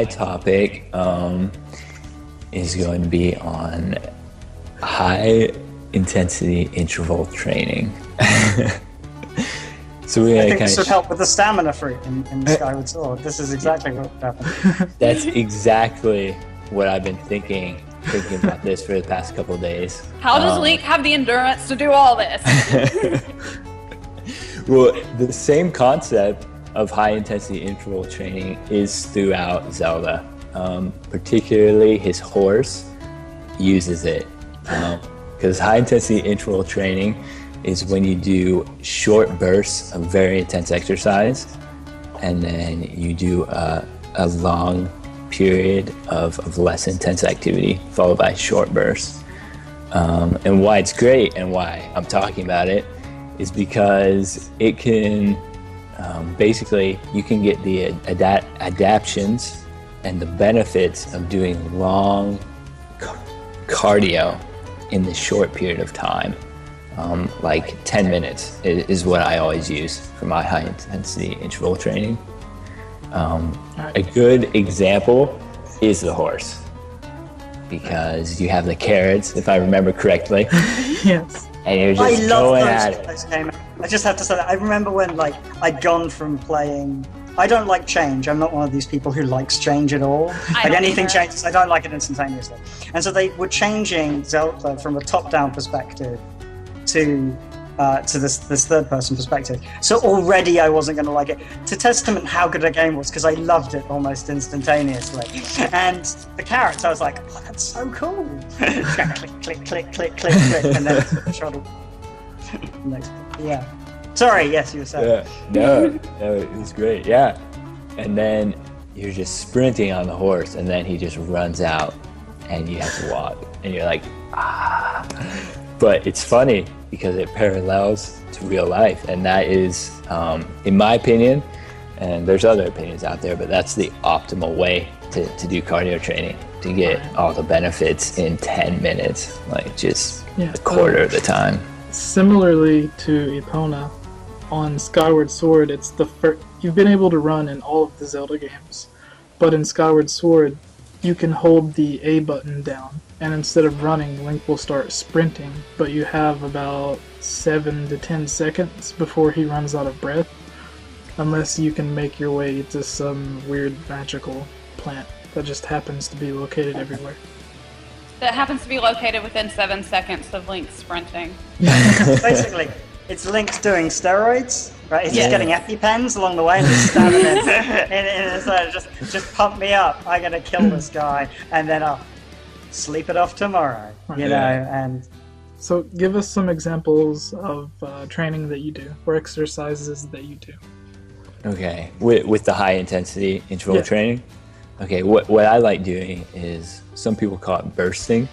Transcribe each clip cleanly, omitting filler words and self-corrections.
my topic is going to be on high intensity interval training. So I think this would help with the stamina fruit in Skyward Sword. This is exactly what happened. That's exactly what I've been thinking about this for the past couple of days. How does Link have the endurance to do all this? Well, the same concept of high intensity interval training is throughout Zelda. Particularly his horse uses it. Because high intensity interval training is when you do short bursts of very intense exercise, and then you do a long period of less intense activity followed by short bursts. And why it's great and why I'm talking about it is because it can basically, you can get the adaptions and the benefits of doing long cardio in the short period of time. Like 10 minutes is what I always use for my high intensity interval training. A good example is the horse, because you have the carrots, if I remember correctly. Yes. And you're just going at it. I just have to say that I remember when I'd gone from playing. I don't like change. I'm not one of these people who likes change at all. Like anything changes, I don't like it instantaneously. And so they were changing Zelda from a top-down perspective to this third-person perspective. So already I wasn't going to like it. To testament how good a game was, because I loved it almost instantaneously. And the carrots, I was like, oh, that's so cool. click, click, click, click, click, click, and then it's shot. Yeah. Sorry, yes, you were saying. Yeah. No, it was great, yeah. And then you're just sprinting on the horse, and then he just runs out, and you have to walk. And you're like, ah. But it's funny because it parallels to real life, and that is, in my opinion, and there's other opinions out there, but that's the optimal way to do cardio training, to get all the benefits in 10 minutes, like just a quarter of the time. Similarly to Epona, on Skyward Sword, it's the first. You've been able to run in all of the Zelda games, but in Skyward Sword, you can hold the A button down, and instead of running, Link will start sprinting, but you have about 7 to 10 seconds before he runs out of breath, unless you can make your way to some weird magical plant that just happens to be located everywhere. That happens to be located within 7 seconds of Link sprinting. Basically, it's Link's doing steroids, right? He's just getting EpiPens along the way and just stabbing it. And it's like, just pump me up. I gotta kill this guy, and then I'll sleep it off tomorrow. You know, and so give us some examples of training that you do, or exercises that you do. Okay, with the high intensity interval training. Okay, what I like doing is, some people call it bursting.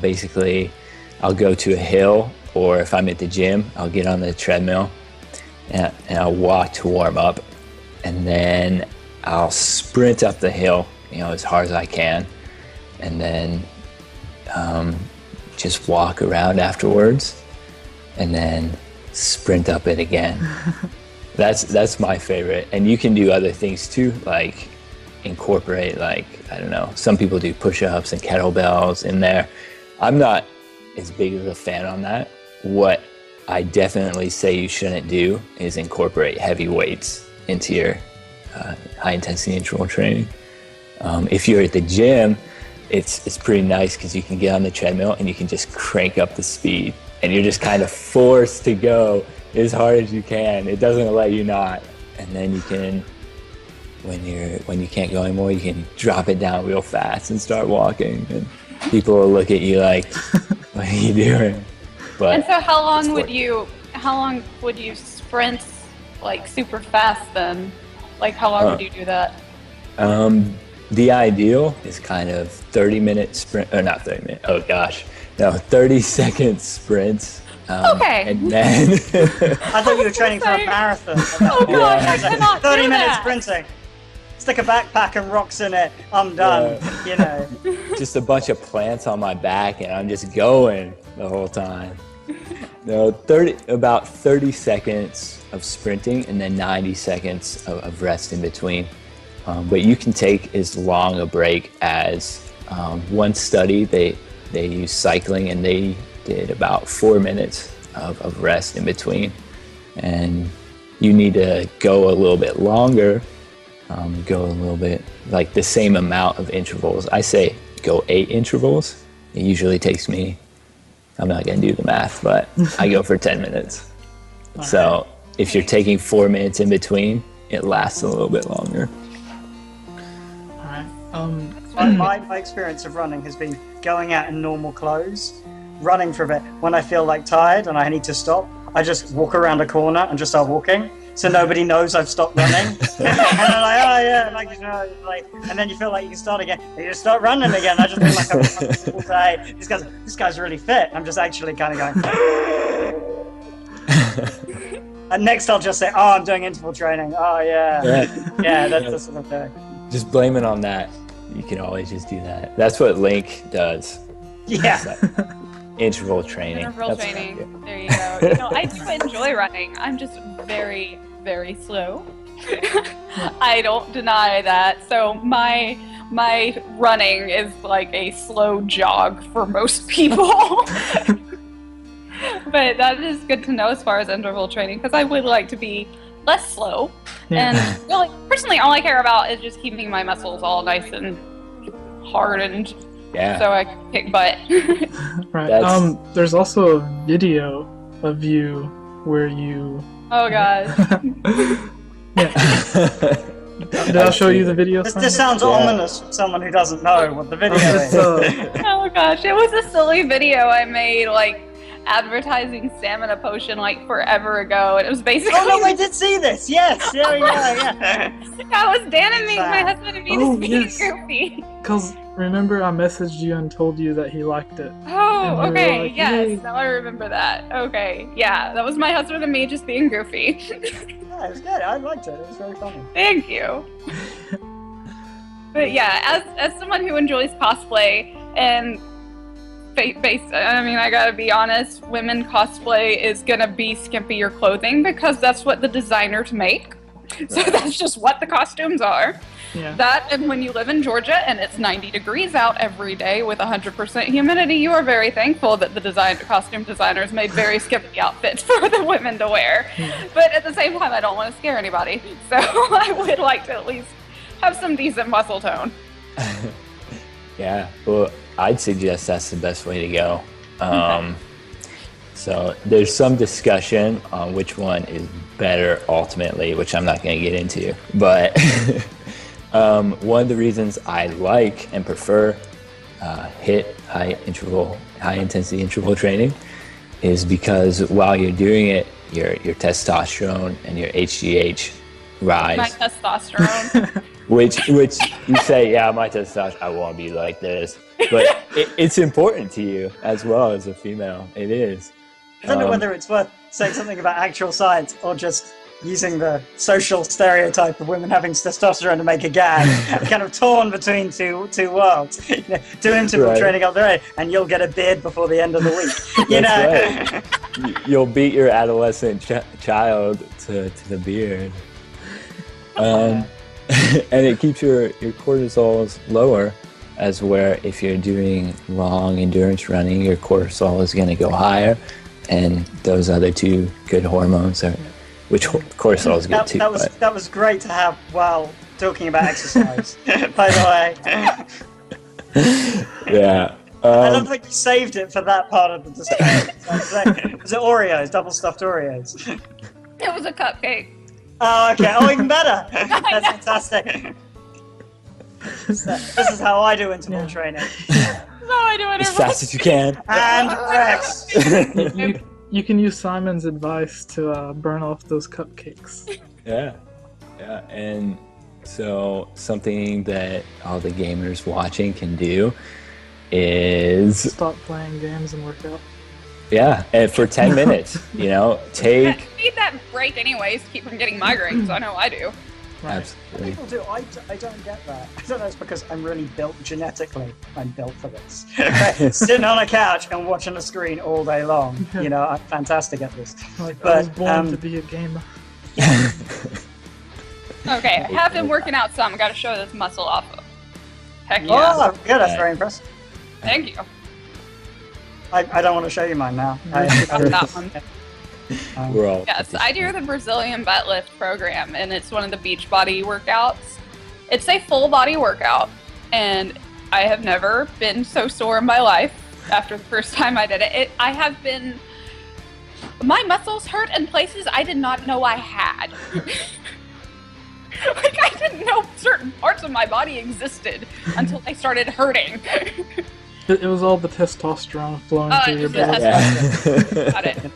Basically, I'll go to a hill, or if I'm at the gym, I'll get on the treadmill and I'll walk to warm up, and then I'll sprint up the hill, as hard as I can, and then just walk around afterwards, and then sprint up it again. That's my favorite. And you can do other things too, like incorporate, like, I don't know, some people do push-ups and kettlebells in there. I'm not as big of a fan on that. What I definitely say you shouldn't do is incorporate heavy weights into your high-intensity interval training. If you're at the gym, it's pretty nice because you can get on the treadmill and you can just crank up the speed, and you're just kind of forced to go as hard as you can. It doesn't let you not. And then you can, when you can't go anymore, you can drop it down real fast and start walking, and people will look at you like, what are you doing? But and so how long would you sprint like super fast then? Like how long would you do that? The ideal is kind of 30-minute sprint, or not 30 minutes, 30-second sprints. Okay. And then I thought you were training for a marathon. Oh gosh, I cannot 30 do minutes that. sprinting. Stick a backpack and rocks in it. I'm done. Just a bunch of plants on my back, and I'm just going the whole time. No, about 30 seconds of sprinting, and then 90 seconds of rest in between. but you can take as long a break as one study. They use cycling, and they did about 4 minutes of rest in between. And you need to go a little bit longer, go a little bit, like the same amount of intervals. I say go 8 intervals. It usually takes me, I'm not going to do the math, but I go for 10 minutes. So if you're taking 4 minutes in between, it lasts a little bit longer. My experience of running has been going out in normal clothes, running for a bit. When I feel like tired and I need to stop, I just walk around a corner and just start walking, so nobody knows I've stopped running. And I'm like, oh yeah, and then you feel like you can start again. And you just start running again. I just feel like I've been running all day. This guy's really fit. I'm just actually kind of going. And next I'll just say, oh, I'm doing interval training. Oh yeah, that's what I'm doing. Just blame it on that. You can always just do that. That's what Link does. Yeah. Interval training. Interval training. There you go. I do enjoy running. I'm just very, very slow. I don't deny that. So my running is like a slow jog for most people. But that is good to know as far as interval training, because I would like to be less slow. Yeah. And really, personally, all I care about is just keeping my muscles all nice and hardened. Yeah. So I can kick butt. Right. There's also a video of you where you. Oh god. Yeah. Did I show you the video? This sounds ominous for someone who doesn't know what the video is. Oh gosh, it was a silly video I made, like advertising stamina potion like forever ago, and it was basically. Oh no, I did see this. Yes, yeah. That was Dan and me, my husband and me, just being goofy. Because remember, I messaged you and told you that he liked it. Oh, okay, like, yes. Hey. Now I remember that. Okay, yeah, that was my husband and me just being goofy. Yeah, it was good. I liked it. It was very funny. Thank you. But yeah, as someone who enjoys cosplay and I gotta be honest, women cosplay is gonna be skimpier clothing because that's what the designers make. So that's just what the costumes are. Yeah. That, and when you live in Georgia and it's 90 degrees out every day with 100% humidity, you are very thankful that the costume designers made very skimpy outfits for the women to wear. But at the same time, I don't want to scare anybody. So I would like to at least have some decent muscle tone. Yeah, well, I'd suggest that's the best way to go. So there's some discussion on which one is better ultimately, which I'm not going to get into. But one of the reasons I like and prefer HIIT, high intensity interval training, is because while you're doing it, your testosterone and your HGH rise. My testosterone. Which you say, yeah, my testosterone, I want to be like this. But it's important to you as well as a female. It is. I don't know whether it's worth saying something about actual science or just using the social stereotype of women having testosterone to make a gag, kind of torn between two worlds. Do interval training up there, and you'll get a beard before the end of the week. Right. You'll beat your adolescent child to the beard. And it keeps your cortisols lower, as where if you're doing long endurance running, your cortisol is going to go higher, and those other two good hormones are, which cortisol is good too. That was great to have while talking about exercise. By the way. Yeah. I don't think you saved it for that part of the discussion. Was it Oreos? Double stuffed Oreos? It was a cupcake. Oh, okay. Oh, even better. That's fantastic. This is how I do interval training. As fast as you can. And rest. You can use Simon's advice to burn off those cupcakes. Yeah. And so something that all the gamers watching can do is stop playing games and work out. Yeah, and for 10 minutes, take... I need that break anyways to keep from getting migraines. I know I do. Right. Absolutely. People do. I don't get that. I don't know, it's because I'm really genetically, I'm built for this. Sitting on a couch and watching a screen all day long. I'm fantastic at this. I was born to be a gamer. Okay, I have been working out some. I got to show this muscle off of. Heck yeah. Oh, good. That's very impressive. Thank you. I don't want to show you mine now. That one. We're all Yes, I do the Brazilian butt lift program, and it's one of the beach body workouts. It's a full body workout, and I have never been so sore in my life after the first time I did it. My muscles hurt in places I did not know I had. Like, I didn't know certain parts of my body existed until they started hurting. It was all the testosterone flowing through your blood. Got it.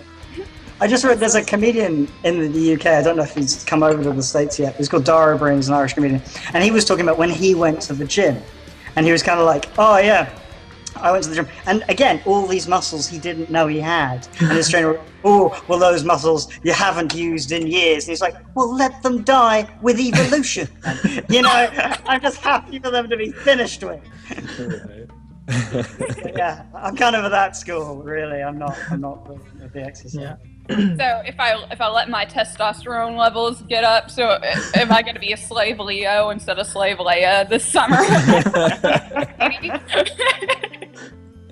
I just read there's a comedian in the UK, I don't know if he's come over to the States yet, he's called Dara Breen, he's an Irish comedian, and he was talking about when he went to the gym, and he was kind of like, oh yeah, I went to the gym, and again, all these muscles he didn't know he had, and his trainer went, oh, well those muscles you haven't used in years, and he's like, well let them die with evolution. You know, I'm just happy for them to be finished with. Yeah, I'm kind of at that school, really. I'm not with the exercise. Yeah. So if I let my testosterone levels get up, so am I going to be a slave Leo instead of slave Leia this summer?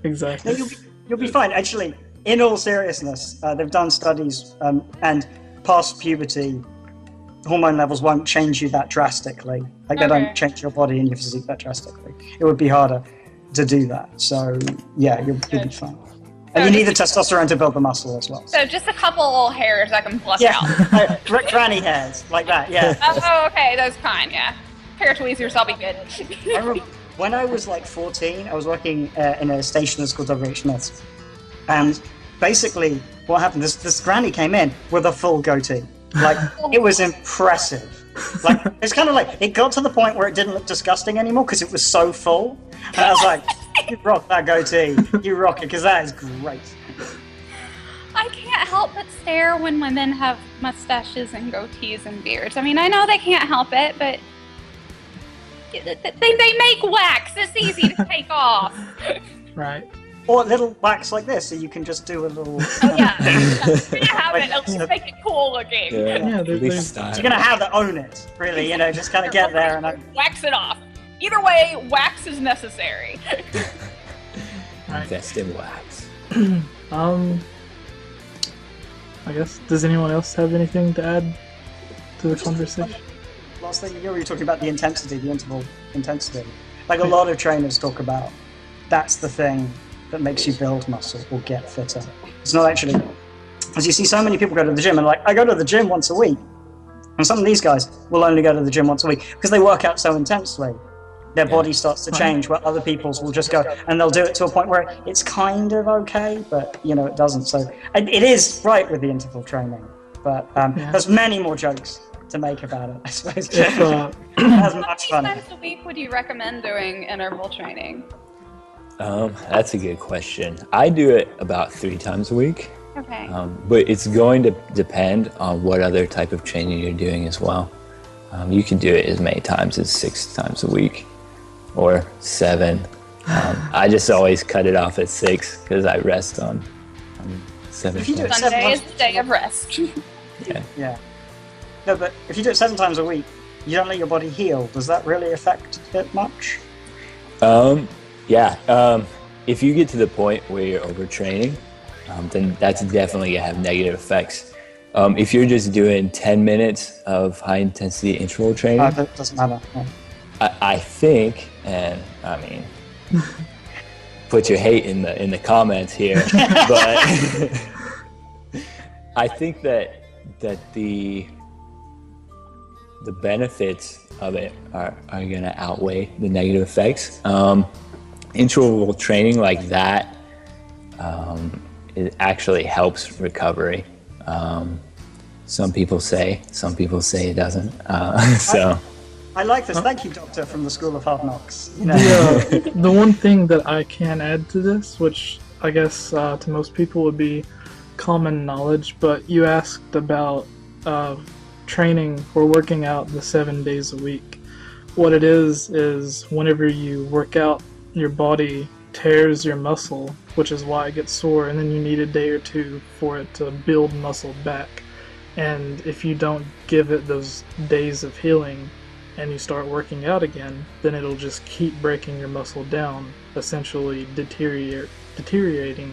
Exactly. No, you'll be fine. Actually, in all seriousness, they've done studies, and past puberty, hormone levels won't change you that drastically. Like, they don't change your body and your physique that drastically. It would be harder to do that. So, yeah, you'll be fine. And you need the testosterone to build the muscle as well. So just a couple little hairs I can pluck out. Granny hairs, like that, yeah. Oh, okay, those kind, yeah. Hair tweezers, I'll be good. I remember when I was like 14, I was working in a station that's called W.H. Smith's. And basically, what happened, this granny came in with a full goatee. Like, it was impressive. Like, it's kind of like, it got to the point where it didn't look disgusting anymore because it was so full. And I was like, you rock that goatee. You rock it, because that is great. I can't help but stare when women have mustaches and goatees and beards. I mean, I know they can't help it, but they make wax. It's easy to take off. Right. Or little wax like this, so you can just do a little... Oh, yeah. You're gonna have it, at least make it cool looking. Yeah, you're gonna have to own it, really, you know, just kind of get there and... Wax it off. Either way, wax is necessary. Invest in wax. I guess, does anyone else have anything to add to the conversation? Last thing, you were talking about the intensity, the interval intensity. Like, a lot of trainers talk about, that's the thing that makes you build muscle or get fitter. It's not actually, as you see so many people go to the gym and like, I go to the gym once a week. And some of these guys will only go to the gym once a week because they work out so intensely. Their body starts to change, where other people's will just go, and they'll do it to a point where it's kind of okay, but, you know, it doesn't. So it is right with the interval training, but there's many more jokes to make about it, I suppose. That's much fun. How many times a week would you recommend doing interval training? That's a good question. I do it about 3 times a week. Okay. But it's going to depend on what other type of training you're doing as well. You can do it as many times as 6 times a week or 7. I just always cut it off at 6 because I rest on 7 times. Sunday is the day of rest. Yeah. No, but if you do it 7 times a week, you don't let your body heal. Does that really affect it much? If you get to the point where you're overtraining, then that's definitely going to have negative effects. If you're just doing 10 minutes of high-intensity interval training... that doesn't matter. No. I think, and I mean, put your hate in the comments here, but I think that the benefits of it are going to outweigh the negative effects. Interval training like that, it actually helps recovery. Some people say it doesn't. I like this. Thank you, Doctor, from the School of Hard Knocks. You know. The one thing that I can add to this, which I guess to most people would be common knowledge, but you asked about training or working out the 7 days a week. What it is whenever you work out, your body tears your muscle, which is why it gets sore, and then you need a day or two for it to build muscle back. And if you don't give it those days of healing and you start working out again, then it'll just keep breaking your muscle down, essentially deteriorating.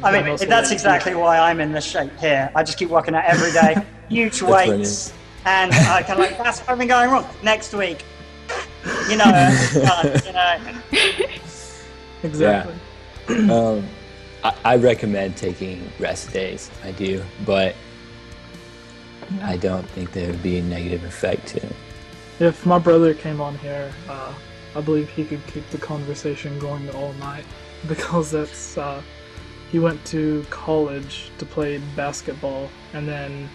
I mean, that's exactly why I'm in this shape here. I just keep working out every day, huge weights, and I kind of like, that's what I've been going wrong. Next week, you know. Exactly. Yeah. I recommend taking rest days. I do, but I don't think there would be a negative effect to it. If my brother came on here, I believe he could keep the conversation going all night, because that's he went to college to play basketball, and then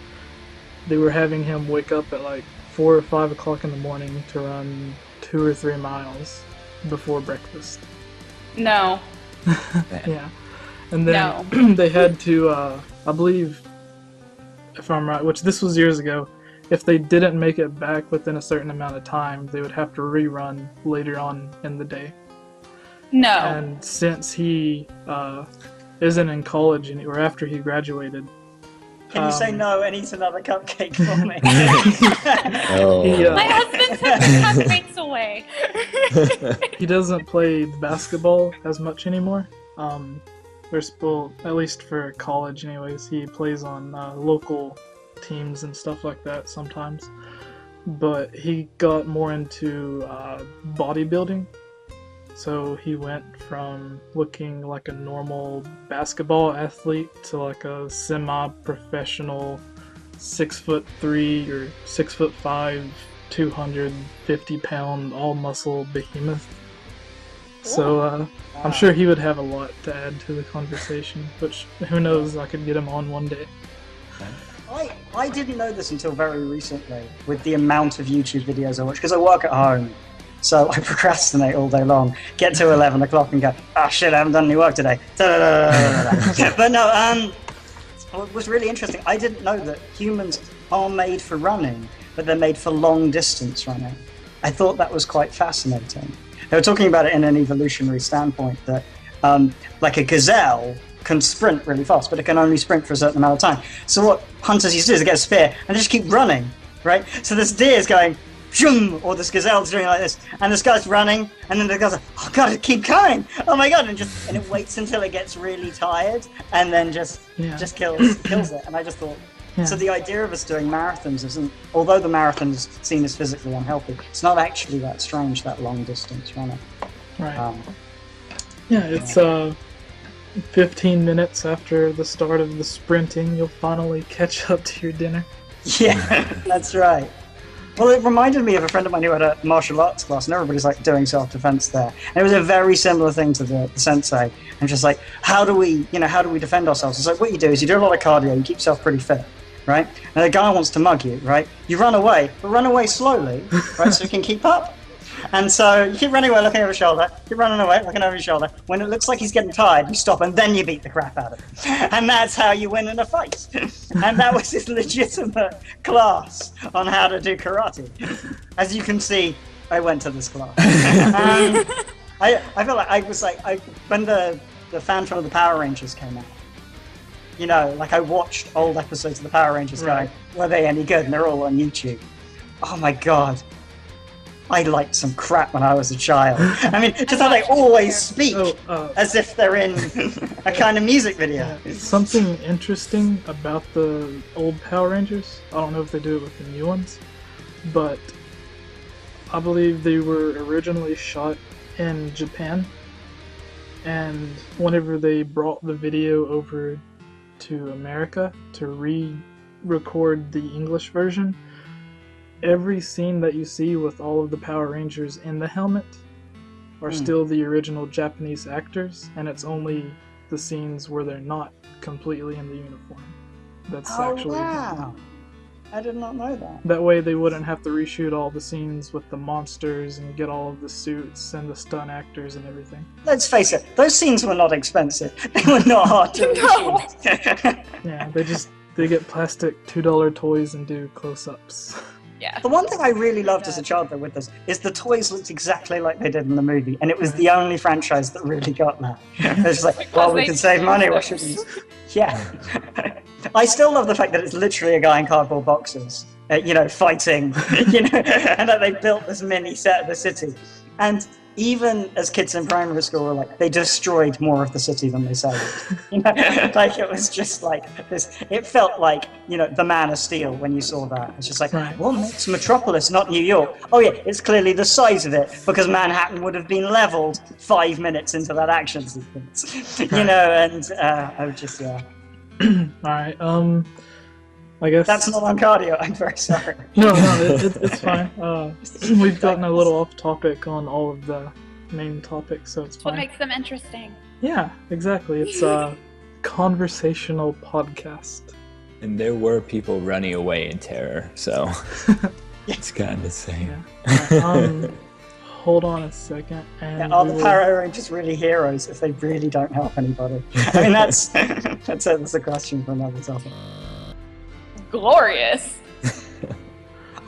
they were having him wake up at like 4 or 5 o'clock in the morning to run 2 or 3 miles before breakfast. No. Yeah. And then they had to, I believe, if I'm right, which this was years ago, if they didn't make it back within a certain amount of time, they would have to rerun later on in the day. No. And since he isn't in college or after he graduated... Can you say no and eat another cupcake for me? My husband took the cupcakes away. He doesn't play basketball as much anymore. At least for college anyways, he plays on local teams and stuff like that sometimes. But he got more into bodybuilding. So he went from looking like a normal basketball athlete to like a semi-professional 6'3" or 6'5", 250-pound all-muscle behemoth. So I'm sure he would have a lot to add to the conversation, which who knows, I could get him on one day. I didn't know this until very recently with the amount of YouTube videos I watch, because I work at home. So I procrastinate all day long, get to 11 o'clock and go, oh shit, I haven't done any work today. But no, what was really interesting, I didn't know that humans are made for running, but they're made for long distance running. I thought that was quite fascinating. They were talking about it in an evolutionary standpoint, that like a gazelle can sprint really fast, but it can only sprint for a certain amount of time. So what hunters used to do is they get a spear and just keep running, right? So this deer is going, or this gazelle's doing like this, and this guy's running, and then the guy's like, oh god, keep going, oh my god, and it waits until it gets really tired, and then just kills it. And I just thought, so the idea of us doing marathons isn't, although the marathon's seen as physically unhealthy, it's not actually that strange, that long distance running. Right. It's 15 minutes after the start of the sprinting, you'll finally catch up to your dinner. Yeah, that's right. Well, it reminded me of a friend of mine who had a martial arts class, and everybody's like doing self-defense there. And it was a very similar thing to the sensei. And just like, how do we defend ourselves? It's like, what you do is you do a lot of cardio, you keep yourself pretty fit, right? And the guy wants to mug you, right? You run away, but run away slowly, right? So you can keep up. And so you keep running away, looking over your shoulder, keep running away, looking over your shoulder. When it looks like he's getting tired, you stop, and then you beat the crap out of him. And that's how you win in a fight. And that was his legitimate class on how to do karate. As you can see, I went to this class. I feel like I was like, when the fan film of the Power Rangers came out, you know, like I watched old episodes of the Power Rangers going, were they any good? And they're all on YouTube. Oh my god. I liked some crap when I was a child. I mean, just how they always speak as if they're in a kind of music video. Something interesting about the old Power Rangers, I don't know if they do it with the new ones, but I believe they were originally shot in Japan, and whenever they brought the video over to America to re-record the English version, every scene that you see with all of the Power Rangers in the helmet are still the original Japanese actors, and it's only the scenes where they're not completely in the uniform. That's actually... wow. I did not know that. That way they wouldn't have to reshoot all the scenes with the monsters and get all of the suits and the stunt actors and everything. Let's face it, those scenes were not expensive. They were not hard to reshoot. Yeah, they get plastic $2 toys and do close-ups. Yeah. The one thing I really loved as a child, though, with this, is the toys looked exactly like they did in the movie, and it was the only franchise that really got that. It's like, well, we can save money, what should we... Yeah. I still love the fact that it's literally a guy in cardboard boxes, fighting, and that they built this mini set of the city. And even as kids in primary school were like, they destroyed more of the city than they saved. Like it was just like this. It felt like the Man of Steel when you saw that. It's just like, what makes Metropolis not New York? Oh yeah, it's clearly the size of it because Manhattan would have been leveled 5 minutes into that action sequence. And I was just All right. I guess that's not on cardio. I'm very sorry. No, it's fine. We've gotten a little off topic on all of the main topics, so it's fine. What makes them interesting? Yeah, exactly. It's a conversational podcast. And there were people running away in terror, so it's kind of the same. Yeah. Hold on a second. And are the Power Rangers really heroes if they really don't help anybody? I mean, that's a question for another topic. Glorious.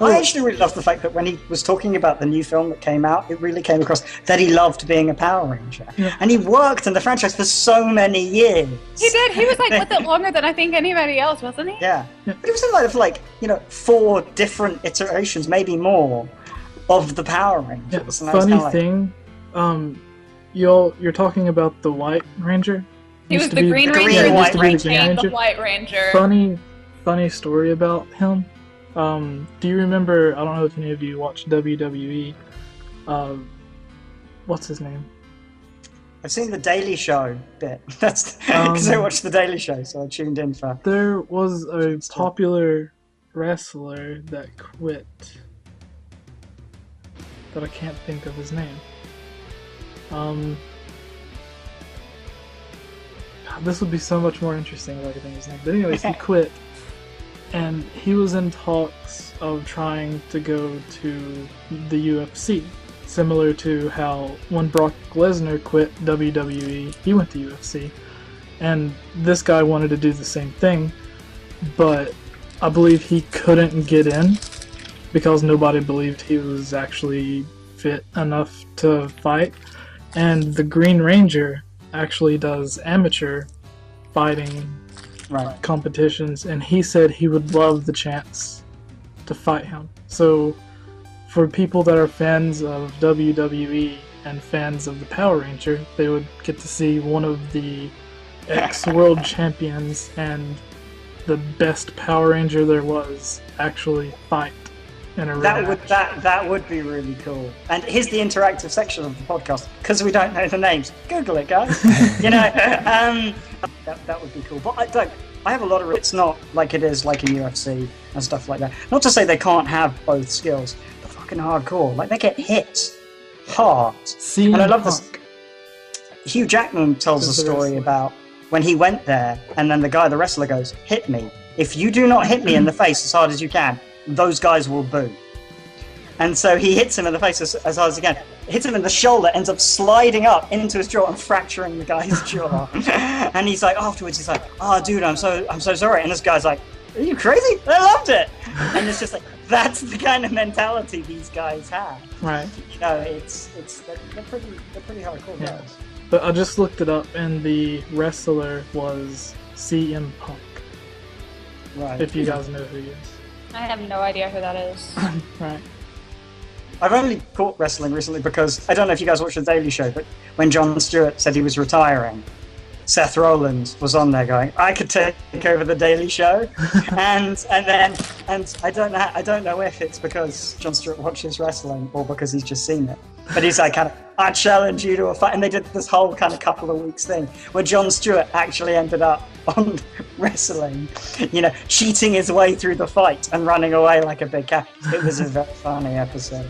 I actually really love the fact that when he was talking about the new film that came out, it really came across that he loved being a Power Ranger. Yeah. And he worked in the franchise for so many years. He did. He was with it longer than I think anybody else, wasn't he? Yeah. But it was like 4 different iterations, maybe more, of the Power Rangers. Yeah, funny thing, you're talking about the White Ranger? He was the Green Ranger, the White Ranger. Funny story about him. Do you remember, I don't know if any of you watched WWE, what's his name? I've seen the Daily Show bit. That's because I watched the Daily Show, so I tuned in for. There was a popular wrestler that quit, but I can't think of his name. This would be so much more interesting if I could think of his name. But anyways, he quit. And he was in talks of trying to go to the UFC, similar to how when Brock Lesnar quit WWE, he went to UFC. And this guy wanted to do the same thing, but I believe he couldn't get in because nobody believed he was actually fit enough to fight. And the Green Ranger actually does amateur fighting competitions, and he said he would love the chance to fight him. So for people that are fans of WWE and fans of the Power Ranger, they would get to see one of the ex-world champions and the best Power Ranger there was actually fight in a match. That would be really cool. And here's the interactive section of the podcast, because we don't know the names. Google it, guys. That would be cool. But I have a lot of. It's not like it is like in UFC and stuff like that. Not to say they can't have both skills. They're fucking hardcore. Like they get hit hard. And I love this. Hugh Jackman tells a story about when he went there, and then the wrestler goes, "Hit me. If you do not hit me in the face as hard as you can, those guys will boo." And so he hits him in the face as hard as he can. Hits him in the shoulder, ends up sliding up into his jaw and fracturing the guy's jaw. And he's like, afterwards, he's like, "Oh, dude, I'm so sorry." And this guy's like, "Are you crazy? I loved it." And it's just like, that's the kind of mentality these guys have. Right. They're pretty hardcore guys. But I just looked it up, and the wrestler was CM Punk. Right. If you guys know who he is. I have no idea who that is. Right. I've only caught wrestling recently because, I don't know if you guys watched The Daily Show, but when Jon Stewart said he was retiring, Seth Rollins was on there going, "I could take over The Daily Show." and I don't know if it's because Jon Stewart watches wrestling or because he's just seen it. But he's like, "I challenge you to a fight." And they did this whole kind of couple of weeks thing where Jon Stewart actually ended up on wrestling, cheating his way through the fight and running away like a big cat. It was a very funny episode.